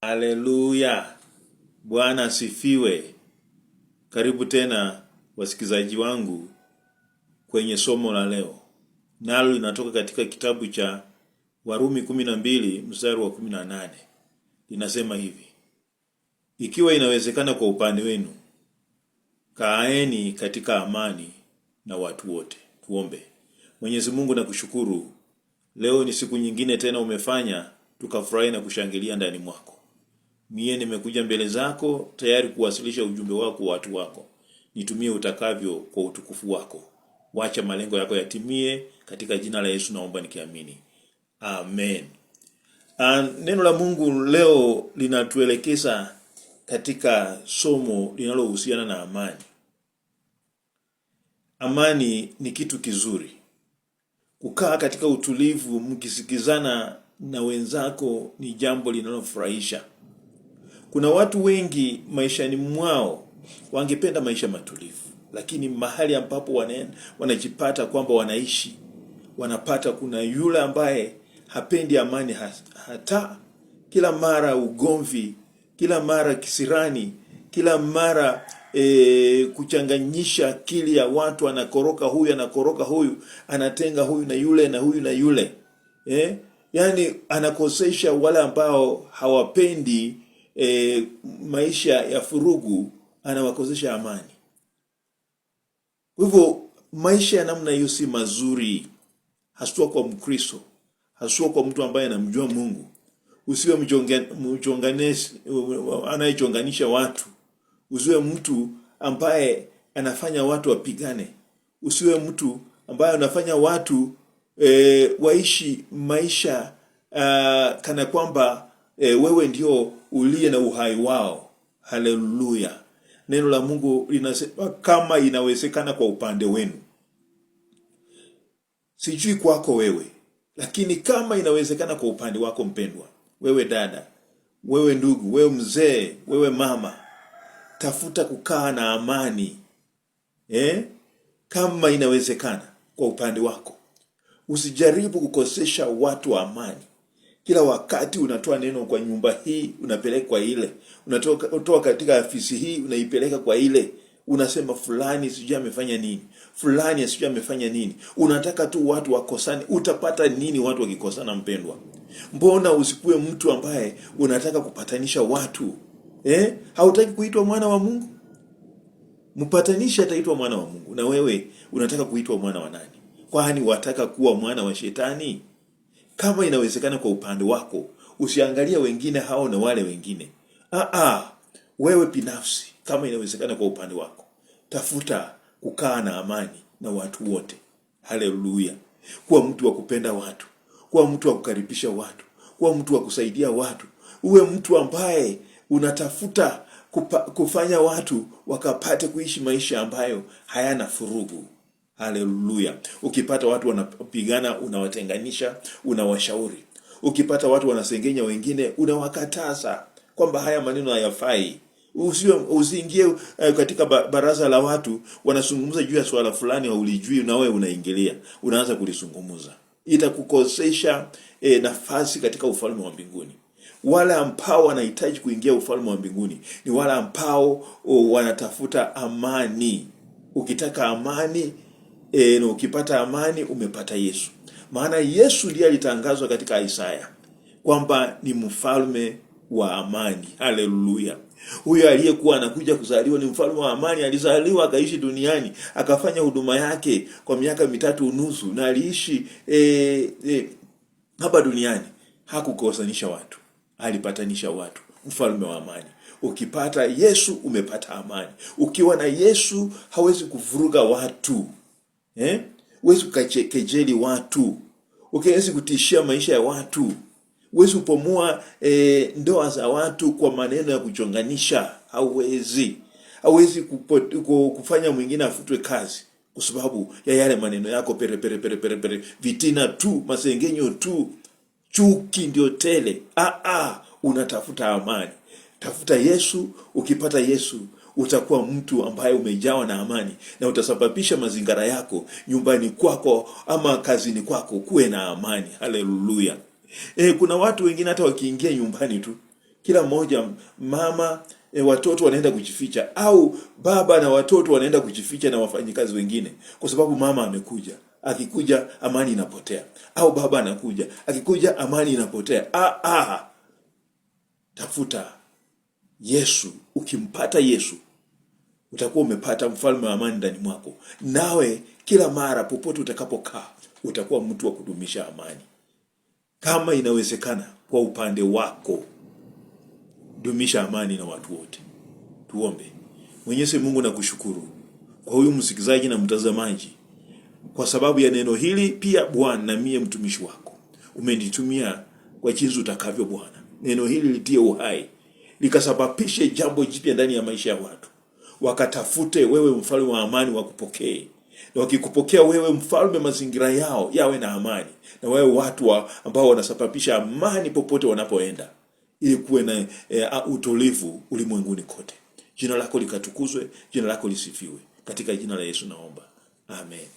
Haleluya. Bwana asifiwe. Karibu tena wasikizaji wangu kwenye somo la leo. Nalo linatoka katika kitabu cha Warumi 12 mstari wa 18. Linasema hivi: ikiwa inawezekana kwa upande wenu, kaeni katika amani na watu wote. Tuombe. Mwenyezi Mungu, nakushukuru. Leo ni siku nyingine tena umefanya tukafurahi na kushangilia ndani mwako. Mie nimekuja mbele zako tayari kuwasilisha ujumbe wako kwa watu wako. Nitumie utakavyo kwa utukufu wako. Wacha malengo yako yatimie, katika jina la Yesu naomba nikiamini. Amen. Neno la Mungu leo linatuelekeza katika somo linalohusiana na amani. Amani ni kitu kizuri. Kukaa katika utulivu mkisikizana na wenzako ni jambo linalofurahisha. Kuna watu wengi maishani mwao wangependa maisha matulivu, lakini mahali ambapo wanajipata kwamba wanaishi, wanapata kuna yule ambaye hapendi amani hata. Kila mara ugomvi, kila mara kisirani, kila mara kuchanganyisha akili ya watu, anakoroka huyu, anatenga huyu na yule na huyu na yule. Yani anakosesha wale ambao hawapendi maisha ya furugu, anawakosesha amani. Kwa hivyo maisha ya namna hiyo si mazuri, haswa kwa Mkristo, haswa kwa mtu ambaye anamjua Mungu. Usiwe mchonganishi anayechonganisha watu. Usiwe mtu ambaye anafanya watu wapigane. Usiwe mtu ambaye anafanya watu waishi maisha kana kwamba wewe ndio uliye na uhai wao. Haleluya. Neno la Mungu linasema kama inawezekana kwa upande wenu. Sijui kwako wewe, lakini kama inawezekana kwa upande wako mpendwa, wewe dada, wewe ndugu, wewe mzee, wewe mama, tafuta kukaa na amani. Kama inawezekana kwa upande wako, usijaribu kukosesha watu amani. Kila wakati unatoa neno kwa nyumba hii, unapeleka kwa ile. Unatoa katika afisi hii, unaipeleka kwa ile. Unasema fulani sijui amefanya nini, fulani sijui amefanya nini. Unataka tu watu wakosane. Utapata nini watu wakikosana mpendwa? Mbona usikue mtu ambaye unataka kupatanisha watu? Hautaki kuitwa mwana wa Mungu? Mpatanishi ataitwa mwana wa Mungu. Na wewe unataka kuitwa mwana wa nani? Kwani wataka kuwa mwana wa shetani? Kama inawezekana kwa upande wako, usiangalia wengine hao na wale wengine. Wewe binafsi, kama inawezekana kwa upande wako, tafuta kukaa na amani na watu wote. Haleluya. Kuwa mtu wa kupenda watu, kuwa mtu wa kukaribisha watu, kuwa mtu wa kusaidia watu. Uwe mtu ambaye unatafuta kufanya watu wakapate kuishi maisha ambayo hayana furugu. Haleluya. Ukipata watu wanapigana, unawatenganisha, unawashauri. Ukipata watu wanasengenya wengine, unawakataza kwamba haya maneno hayafai. Usiingie katika baraza la watu wanazungumza juu ya swala fulani haulijui, na wewe unaingilia, unaanza kulizungumza. Itakukosesha nafasi katika ufalme wa mbinguni. Wale ambao wanahitaji kuingia ufalme wa mbinguni ni wale ambao wanatafuta amani. Ukitaka amani, na ukipata amani umepata Yesu. Maana Yesu ndiye alitangazwa katika Isaya kwamba ni mfalme wa amani. Haleluya. Huyo aliyekuwa anakuja kuzaliwa ni mfalme wa amani. Alizaliwa, akaishi duniani, akafanya huduma yake kwa miaka 3.5 na aliishi hapa duniani. Hakukosanisha watu, alipatanisha watu. Mfalme wa amani. Ukipata Yesu umepata amani. Ukiwa na Yesu hawezi kuvuruga watu. Huwezi kukejeli watu. Huwezi kutishia maisha ya watu. Huwezi kupomoa ndoa za watu kwa maneno ya kuchonganisha. Hauwezi kufanya mwingine afutwe kazi kwa sababu ya yale maneno yako pere. Vitina tu, masengenyo tu, chuki ndio tele. Unatafuta amani. Tafuta Yesu. Ukipata Yesu utakuwa mtu ambaye umejawa na amani, na utasababisha mazingira yako, nyumbani kwako ama kazini kwako, kuwe na amani. Haleluya. Kuna watu wengine hata wakiingia nyumbani tu, kila mmoja, mama watoto wanaenda kujificha, au baba na watoto wanaenda kujificha na wafanyikazi wengine, kwa sababu mama amekuja. Akikuja amani inapotea, au baba anakuja, akikuja amani inapotea. Tafuta Yesu. Ukimpata Yesu, utakuwa umepata mfalme wa amani ndani mwako, nawe kila mara popote utakapokaa utakuwa mtu wa kudumisha amani. Kama inawezekana kwa upande wako, dumisha amani na watu wote. Tuombe. Mwenyezi Mungu, nakushukuru kwa huyu msikilizaji na mtazamaji, kwa sababu ya neno hili. Pia Bwana, na mie mtumishi wako umenitumia kwa jinsi utakavyo Bwana. Neno hili litie uhai, likasababishe jambo jipya ndani ya maisha ya watu, wakatafute wewe mfalme wa amani, wakupokee. Na wakikupokea wewe mfalme, mazingira yao yawe na amani, na wewe watu ambao wanasababisha amani popote wanapoenda, ili kuwe na utulivu ulimwenguni kote. Jina lako likatukuzwe, jina lako lisifiwe. Katika jina la Yesu naomba. Amen.